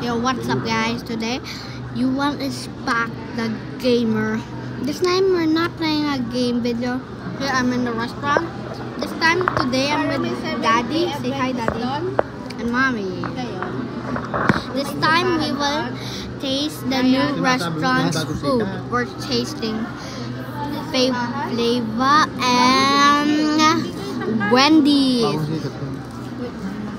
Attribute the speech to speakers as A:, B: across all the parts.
A: Yo, what's up guys? Today, Yuval is back, the gamer. This time we're not playing a game video. Here I'm in the restaurant. This time, today I'm with Daddy. Say hi Daddy. And Mommy. This time we will taste the new restaurant's food. We're tasting Flava and Wendy's.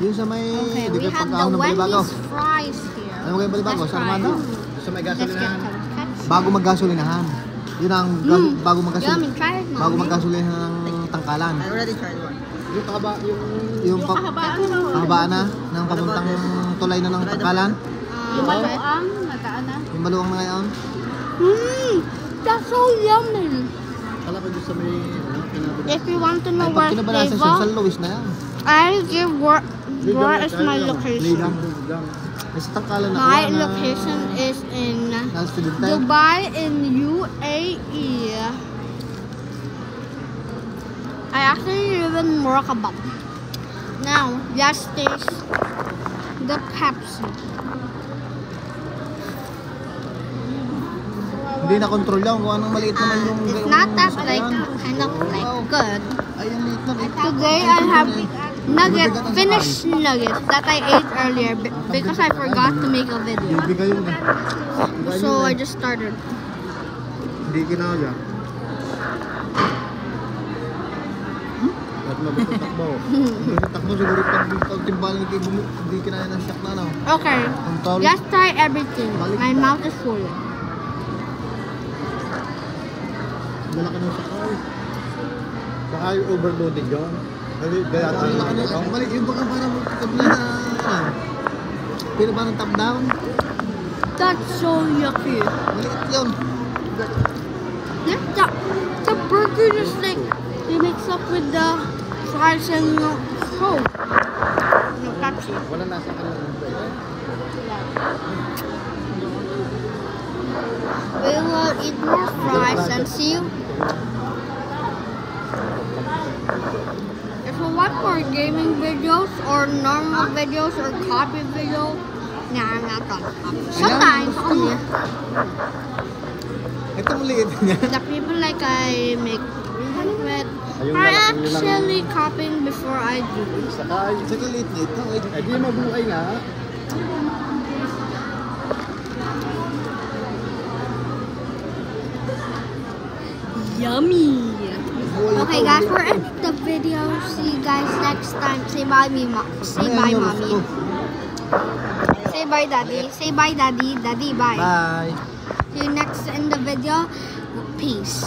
A: Okay, we have the Wendy's fries here.
B: Ano kayo balibago? Sa Armando?
C: Sa may gasolinahan.
B: Bago maggasolinahan. Yun ang bago maggasolinahan. Bago maggasolinahan ng Tangkalan.
C: I already tried one. Yung kahaba,
B: yung kahabaan na ng papuntang tulay na ng Tangkalan.
A: Yung maluang, nagaan na.
B: Yung maluang na ngayon.
A: That's so yummy.
C: Kala ko doon sa may
A: If you want to know
B: Ay,
A: where
B: pag kinabalasan sa San Luis na yan.
A: I'll give where is my location.
B: Sa Tangkalan na
A: My location is in Dubai in UAE. I actually live in Morocco. Now, let's taste the Pepsi.
B: Hindi na control yan kung anong maliit naman yung
A: it's not that like kind of like good.
B: Ayun, liit na liit.
A: Today I have nuggets, finished nuggets that I ate earlier because I forgot to make a video.
B: Bibigay yun
A: So I just started.
B: Hindi kinaya. At mabot ang takbo. Ang takbo siguro pag timbalan hindi kinaya ng shock na ano.
A: Okay, let's try everything. My mouth is full.
B: Dala ka ng sakay.
C: Sakay overloaded yun.
B: Dala ka ng mali. Yung baka parang tabla na pero ba ng top down?
A: That's so yucky.
B: Maliit yun.
A: The burger just like they mix up with the fries and the Coke. No Pepsi.
C: Wala nasa kanila.
A: We will eat more fries and see you. If you want more gaming videos or normal videos or copy videos, nah, I'm not gonna copy. Sometimes only.
B: Ito maliit niya.
A: The people like I make with are actually copying before I do.
C: Sakay.
B: Sa liit nito.
C: Eh di mabuhay nga.
A: Yummy. Okay guys, we're ending the video. See you guys next time. Say bye, say bye, Mommy. Say bye, Daddy. Say bye, Daddy. Daddy, bye.
B: Bye.
A: See you next in the video. Peace.